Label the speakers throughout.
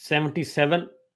Speaker 1: 77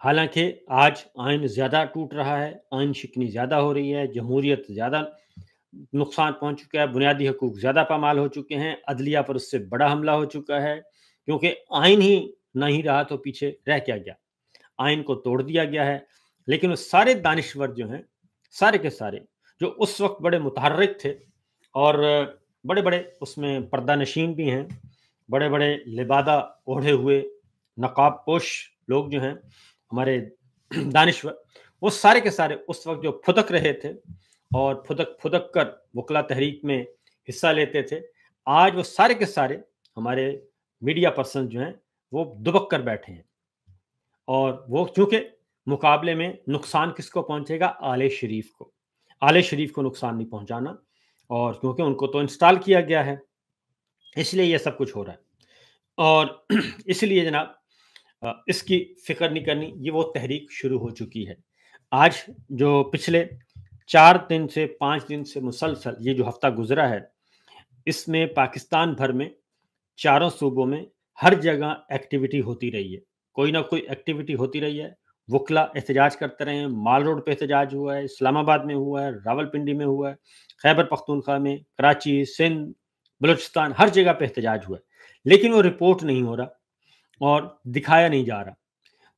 Speaker 1: حالانکہ آج آئین زیادہ ٹوٹ رہا ہے، آئین شکنی زیادہ ہو رہی ہے، جمہوریت زیادہ نقصان پہنچ چکا ہے، بنیادی حقوق زیادہ پامال ہو چکے ہیں، عدلیہ پر اس سے بڑا حملہ ہو چکا ہے، کیونکہ آئین ہی نہیں رہا تو پیچھے رہ کیا گیا؟ آئین کو توڑ دیا گیا ہے۔ لیکن وہ سارے دانشور جو ہیں، سارے کے سارے جو اس وقت بڑے متحرک تھے اور بڑے بڑے اس میں پردہ نشین بھی ہیں، بڑے بڑے لبادہ اوڑھے ہوئے نقاب پوش لوگ جو ہیں ہمارے دانشور، وہ سارے کے سارے اس وقت جو پھدک رہے تھے اور پھدک پھدک کر وکلا تحریک میں حصہ لیتے تھے، آج وہ سارے کے سارے ہمارے میڈیا پرسن جو ہیں وہ دبک کر بیٹھے ہیں، اور وہ چونکہ مقابلے میں نقصان کس کو پہنچے گا؟ آل شریف کو۔ آل شریف کو نقصان نہیں پہنچانا، اور کیونکہ ان کو تو انسٹال کیا گیا ہے، اس لیے یہ سب کچھ ہو رہا ہے۔ اور اس لیے جناب اس کی فکر نہیں کرنی، یہ وہ تحریک شروع ہو چکی ہے۔ آج جو پچھلے 4 دن سے 5 دن سے مسلسل یہ جو ہفتہ گزرا ہے، اس میں پاکستان بھر میں چاروں صوبوں میں ہر جگہ ایکٹیویٹی ہوتی رہی ہے، کوئی نہ کوئی ایکٹیویٹی ہوتی رہی ہے۔ وکلا احتجاج کرتے رہے ہیں، مال روڈ پہ احتجاج ہوا ہے، اسلام آباد میں ہوا ہے، راولپنڈی میں ہوا ہے، خیبر پختونخوا میں، کراچی، سندھ، بلوچستان، ہر جگہ پہ احتجاج ہوا ہے، لیکن وہ رپورٹ نہیں ہو رہا اور دکھایا نہیں جا رہا۔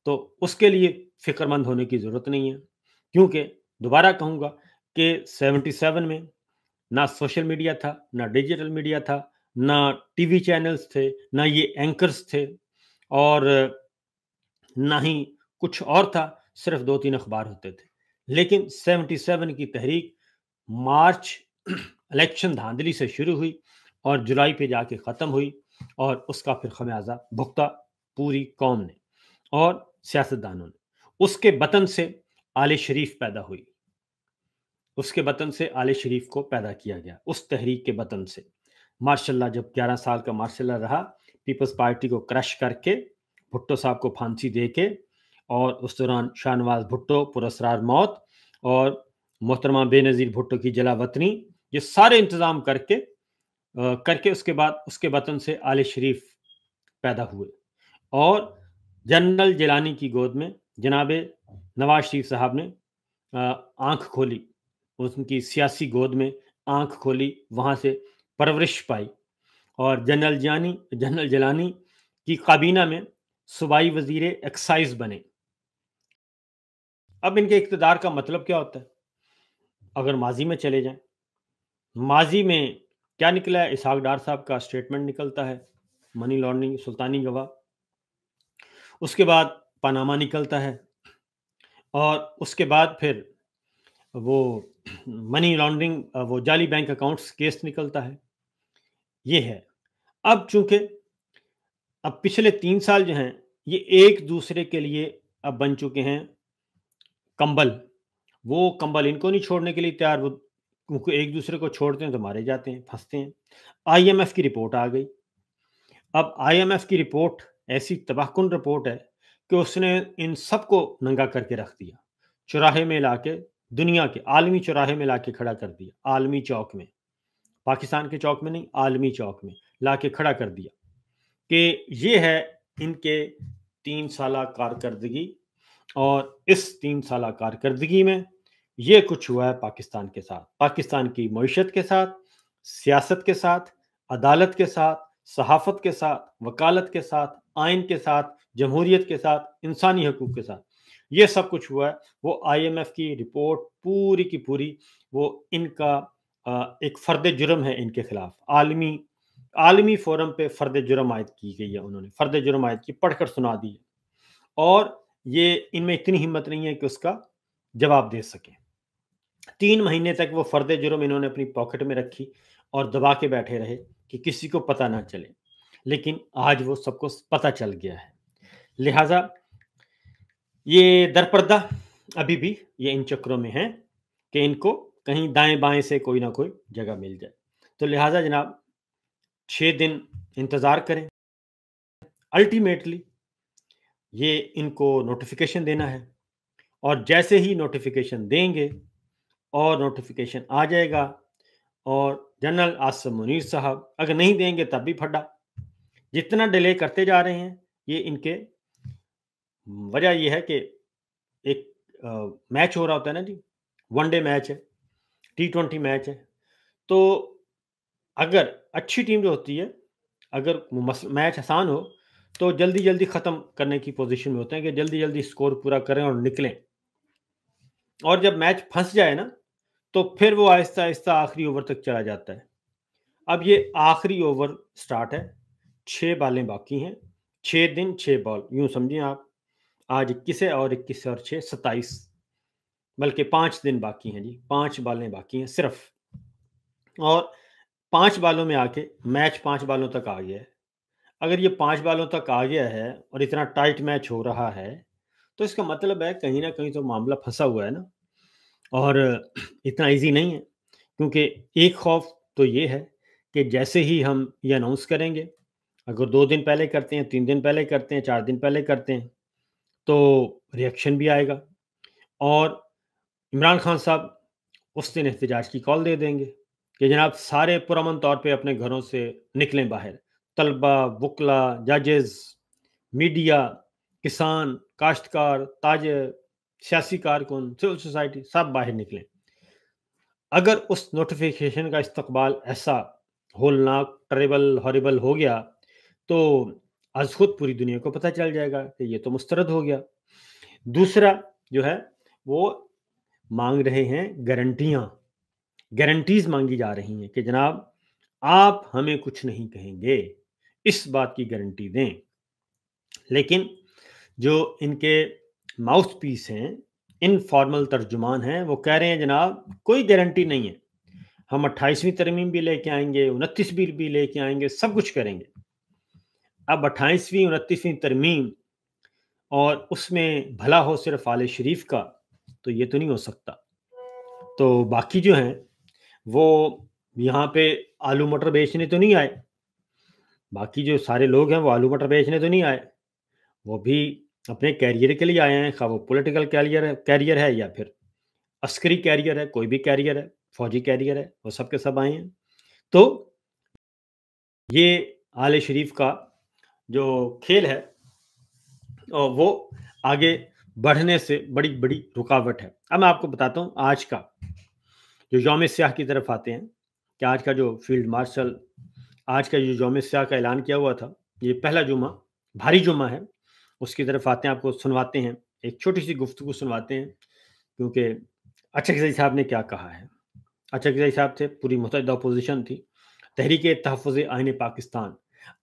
Speaker 1: تو اس کے لیے فکر مند ہونے کی ضرورت نہیں ہے، کیونکہ دوبارہ کہوں گا کہ 77 میں نہ سوشل میڈیا تھا، نہ ڈیجیٹل میڈیا تھا، نہ ٹی وی چینلز تھے، نہ یہ اینکرز تھے، اور نہ ہی کچھ اور تھا، صرف 2-3 اخبار ہوتے تھے۔ لیکن 77 کی تحریک مارچ الیکشن دھاندلی سے شروع ہوئی اور جولائی پہ جا کے ختم ہوئی، اور اس کا پھر خمیازہ بھگتا پوری قوم نے اور سیاستدانوں نے۔ اس کے بطن سے آل شریف پیدا ہوئی، اس کے بطن سے آل شریف کو پیدا کیا گیا، اس تحریک کے بطن سے۔ ماشاء اللہ جب 11 سال کا مارشاء اللہ رہا، پیپلز پارٹی کو کرش کر کے، بھٹو صاحب کو پھانسی دے کے، اور اس دوران شاہ نواز بھٹو پراسرار موت اور محترمہ بے نظیر بھٹو کی جلا وطنی، یہ سارے انتظام کر کے اس کے بعد اس کے بطن سے آل شریف پیدا ہوئے، اور جنرل جیلانی کی گود میں جناب نواز شریف صاحب نے آنکھ کھولی، ان کی سیاسی گود میں آنکھ کھولی، وہاں سے پرورش پائی، اور جنرل جیلانی کی کابینہ میں صوبائی وزیر ایکسائز بنے۔ اب ان کے اقتدار کا مطلب کیا ہوتا ہے؟ اگر ماضی میں چلے جائیں، ماضی میں کیا نکلا ہے؟ اسحاق ڈار صاحب کا اسٹیٹمنٹ نکلتا ہے، منی لانڈرنگ، سلطانی گواہ، اس کے بعد پاناما نکلتا ہے، اور اس کے بعد پھر وہ منی لانڈرنگ، وہ جعلی بینک اکاؤنٹس کیس نکلتا ہے۔ یہ ہے اب چونکہ اب پچھلے 3 سال جو ہیں یہ ایک دوسرے کے لیے اب بن چکے ہیں کمبل، وہ کمبل ان کو نہیں چھوڑنے کے لیے تیار، وہ کیونکہ ایک دوسرے کو چھوڑتے ہیں تو مارے جاتے ہیں، پھنستے ہیں۔ آئی ایم ایف کی رپورٹ آ گئی۔ اب آئی ایم ایف کی رپورٹ ایسی تباہ کن رپورٹ ہے کہ اس نے ان سب کو ننگا کر کے رکھ دیا، چوراہے میں لا کے، دنیا کے عالمی چوراہے میں لا کے کھڑا کر دیا، عالمی چوک میں، پاکستان کے چوک میں نہیں، عالمی چوک میں لا کے کھڑا کر دیا کہ یہ ہے ان کے 3 سالہ کارکردگی، اور اس 3 سالہ کارکردگی میں یہ کچھ ہوا ہے پاکستان کے ساتھ، پاکستان کی معیشت کے ساتھ، سیاست کے ساتھ، عدالت کے ساتھ، صحافت کے ساتھ، وکالت کے ساتھ، آئین کے ساتھ، جمہوریت کے ساتھ، انسانی حقوق کے ساتھ، یہ سب کچھ ہوا ہے۔ وہ آئی ایم ایف کی رپورٹ پوری کی پوری وہ ان کا ایک فرد جرم ہے ان کے خلاف، عالمی فورم پہ فرد جرم عائد کی گئی ہے، انہوں نے فرد جرم عائد کی، پڑھ کر سنا دی ہے، اور یہ ان میں اتنی ہمت نہیں ہے کہ اس کا جواب دے سکیں۔ 3 مہینے تک وہ فرد جرم انہوں نے اپنی پاکٹ میں رکھی اور دبا کے بیٹھے رہے کہ کسی کو پتہ نہ چلے، لیکن آج وہ سب کو پتہ چل گیا ہے۔ لہٰذا یہ درپردہ ابھی بھی یہ ان چکروں میں ہیں کہ ان کو کہیں دائیں بائیں سے کوئی نہ کوئی جگہ مل جائے۔ تو لہٰذا جناب 6 دن انتظار کریں، الٹیمیٹلی یہ ان کو نوٹیفیکیشن دینا ہے، اور جیسے ہی نوٹیفیکیشن دیں گے اور نوٹیفیکیشن آ جائے گا، اور جنرل عاصم منیر صاحب اگر نہیں دیں گے تب بھی پھڈا، جتنا ڈیلے کرتے جا رہے ہیں یہ ان کے وجہ یہ ہے کہ ایک میچ ہو رہا ہوتا ہے نا جی، ون ڈے میچ ہے، T20 میچ ہے، تو اگر اچھی ٹیم جو ہوتی ہے، اگر میچ آسان ہو تو جلدی جلدی ختم کرنے کی پوزیشن میں ہوتے ہیں کہ جلدی جلدی اسکور پورا کریں اور نکلیں، اور جب میچ پھنس جائے نا تو پھر وہ آہستہ آہستہ آخری اوور تک چلا جاتا ہے۔ اب یہ آخری اوور سٹارٹ ہے، 6 بالیں باقی ہیں، 6 دن 6 بال، یوں سمجھیں آپ، آج 21 ہے اور 21 اور 6 27، بلکہ 5 دن باقی ہیں جی، 5 بالیں باقی ہیں صرف، اور 5 بالوں میں آ کے میچ 5 بالوں تک آ گیا ہے۔ اگر یہ 5 بالوں تک آ گیا ہے اور اتنا ٹائٹ میچ ہو رہا ہے تو اس کا مطلب ہے کہیں نہ کہیں تو معاملہ پھنسا ہوا ہے نا، اور اتنا ایزی نہیں ہے، کیونکہ ایک خوف تو یہ ہے کہ جیسے ہی ہم یہ اناؤنس کریں گے، اگر 2 دن پہلے کرتے ہیں، 3 دن پہلے کرتے ہیں، 4 دن پہلے کرتے ہیں، تو ریئیکشن بھی آئے گا، اور عمران خان صاحب اس دن احتجاج کی کال دے دیں گے کہ جناب سارے پرامن طور پہ اپنے گھروں سے نکلیں باہر، طلبہ، وکلا، ججز، میڈیا، کسان، کاشتکار، تاجر، سیاسی کارکن، سول سوسائٹی، سب باہر نکلیں۔ اگر اس نوٹیفیکیشن کا استقبال ایسا ہولناک، ٹریبل، ہارریبل ہو گیا تو از خود پوری دنیا کو پتہ چل جائے گا کہ یہ تو مسترد ہو گیا۔ دوسرا جو ہے وہ مانگ رہے ہیں گارنٹیاں، گارنٹیز مانگی جا رہی ہیں کہ جناب آپ ہمیں کچھ نہیں کہیں گے، اس بات کی گارنٹی دیں، لیکن جو ان کے ماؤتھ پیس ہیں، انفارمل ترجمان ہیں، وہ کہہ رہے ہیں جناب کوئی گارنٹی نہیں ہے، ہم 28ویں ترمیم بھی لے کے آئیں گے، 29 بھی لے کے آئیں گے، سب کچھ کریں گے۔ اب 28ویں 29ویں ترمیم اور اس میں بھلا ہو صرف آل شریف کا، تو یہ تو نہیں ہو سکتا۔ تو باقی جو ہیں وہ یہاں پہ آلو مٹر بیچنے تو نہیں آئے، باقی جو سارے لوگ ہیں وہ آلو مٹر بیچنے تو نہیں آئے، وہ بھی اپنے کیریئر کے لیے آئے ہیں، خواہ وہ پولیٹیکل کیریئر ہے یا پھر عسکری کیریئر ہے، کوئی بھی کیریئر ہے، فوجی کیریئر ہے، وہ سب کے سب آئے ہیں۔ تو یہ آل شریف کا جو کھیل ہے وہ آگے بڑھنے سے بڑی بڑی رکاوٹ ہے۔ اب میں آپ کو بتاتا ہوں آج کا جو یوم سیاہ کی طرف آتے ہیں، کہ آج کا جو فیلڈ مارشل آج کا جو یوم سیاہ کا اعلان کیا ہوا تھا، یہ پہلا جمعہ بھاری جمعہ ہے، اس کی طرف آتے ہیں، آپ کو سنواتے ہیں، ایک چھوٹی سی گفتگو سنواتے ہیں، کیونکہ اچھک صاحب نے کیا کہا ہے۔ اچھک صاحب تھے، پوری متحدہ اپوزیشن تھی، تحریک تحفظ آئین پاکستان،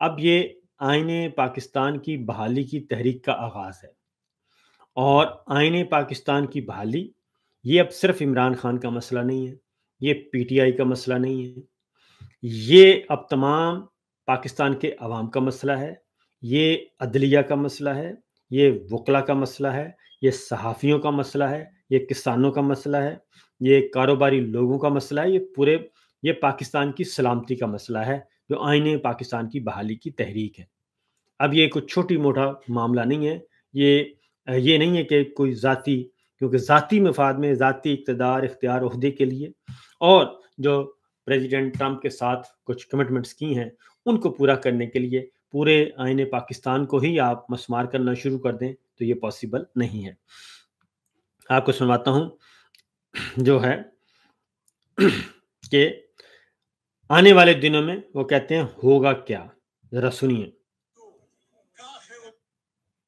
Speaker 1: اب یہ آئین پاکستان کی بحالی کی تحریک کا آغاز ہے، اور آئین پاکستان کی بحالی یہ اب صرف عمران خان کا مسئلہ نہیں ہے، یہ پی ٹی آئی کا مسئلہ نہیں ہے، یہ اب تمام پاکستان کے عوام کا مسئلہ ہے، یہ عدلیہ کا مسئلہ ہے، یہ وکلا کا مسئلہ ہے، یہ صحافیوں کا مسئلہ ہے، یہ کسانوں کا مسئلہ ہے، یہ کاروباری لوگوں کا مسئلہ ہے، یہ پاکستان کی سلامتی کا مسئلہ ہے، جو آئین پاکستان کی بحالی کی تحریک ہے۔ اب یہ کوئی چھوٹی موٹا معاملہ نہیں ہے، یہ نہیں ہے کہ کوئی ذاتی، کیونکہ ذاتی مفاد میں، ذاتی اقتدار، اختیار، عہدے کے لیے، اور جو پریزیڈنٹ ٹرمپ کے ساتھ کچھ کمٹمنٹس کی ہیں ان کو پورا کرنے کے لیے پورے آئین پاکستان کو ہی آپ مسمار کرنا شروع کر دیں تو یہ پاسبل نہیں ہے۔ آپ کو سنواتا ہوں جو ہے کہ آنے والے دنوں میں وہ کہتے ہیں ہوگا کیا، ذرا سنیے۔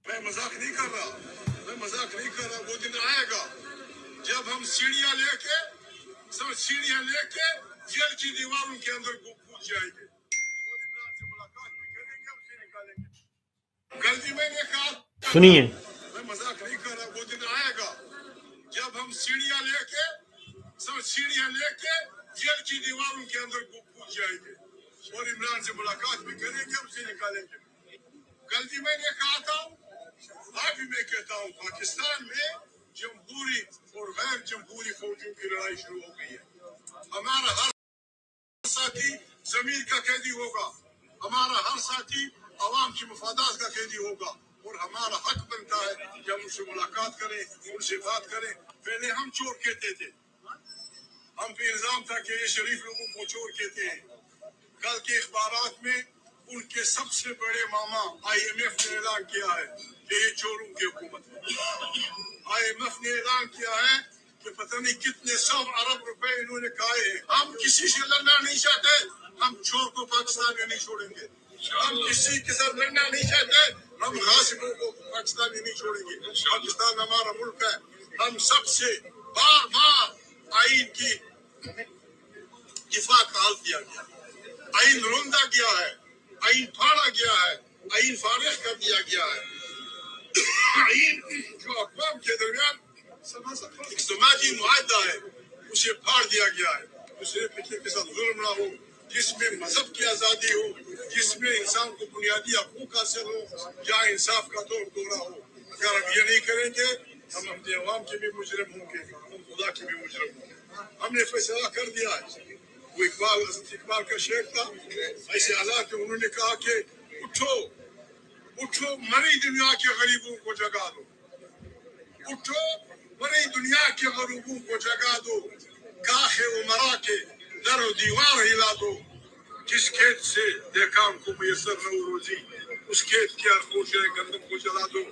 Speaker 2: میں مذاق نہیں کر رہا، وہ دن آئے گا جب ہم سیڑھیاں لے کے جیل کی دیواروں کے اندر کود جائیں گے اور عمران سے ملاقات بھی کریں گے، اسے نکالیں گے۔ کل بھی میں نے کہا،
Speaker 1: سنیے،
Speaker 2: میں مذاق نہیں کر رہا، وہ دن آئے گا جب ہم سیڑھیاں لے کے جیل کی دیواروں کے اندر کود جائیں گے اور عمران سے ملاقات بھی کریں گے، اسے نکالیں گے۔ کل بھی میں نے کہا تھا، آج بھی میں کہتا ہوں، پاکستان میں جمہوری اور غیر جمہوری فوجوں کی لڑائی شروع ہو گئی ہے۔ ہمارا ہر ساتھی ضمیر کا قیدی ہوگا، ہمارا ہر ساتھی عوام کی مفادات کا قیدی ہوگا، اور ہمارا حق بنتا ہے کہ ہم ان سے ملاقات کریں، ان سے بات کریں۔ پہلے ہم چور کہتے تھے، ہم پہ الزام تھا کہ یہ شریف لوگوں کو چور کہتے ہیں۔ کل کے اخبارات میں ان کے سب سے بڑے ماما IMF نے اعلان کیا ہے کہ یہ چوروں کی حکومت ہے. IMF نے اعلان کیا ہے کہ پتہ نہیں کتنے 100 ارب روپے انہوں نے کھائے ہیں. ہم کسی سے لڑنا نہیں چاہتے, ہم چور کو پاکستان میں نہیں چھوڑیں گے. ہم کسی کے ساتھ لڑنا نہیں چاہتے, ہم غاصبوں کو پاکستان میں نہیں چھوڑیں گے. پاکستان ہمارا ملک ہے. ہم سب سے بار بار آئین کی دفاع کا حل کیا گیا, آئین روندا گیا ہے, آئین پھاڑا گیا ہے, آئین فارغ کر دیا گیا ہے. آئین جو اقوام کے درمیان ایک سماجی معاہدہ ہے اسے پھاڑ دیا گیا ہے. دوسرے فکر کے ساتھ ظلم نہ ہو, جس میں مذہب کی آزادی ہو, جس میں انسان کو بنیادی حقوق حاصل ہو, جہاں انصاف کا دور دورہ ہو. اگر ہم یہ نہیں کریں گے ہم اپنے عوام کے بھی مجرم ہوں گے, ہم خدا کے بھی مجرم ہوں گے. ہم نے فیصلہ کر دیا ہے. وہ اقبال کا شعر تھا, ایسے حالات میں انہوں نے کہا کہ اٹھو اٹھو مری دنیا کے غریبوں کو جگا دو, اٹھو مری دنیا کے غریبوں کو جگا دو, کاخ عمرا کے در و دیوار ہلا دو. جس کھیت سے دیکھام کو میسر نہ روزی, اس کھیت کے ہر کوشے گندم کو جلا دو.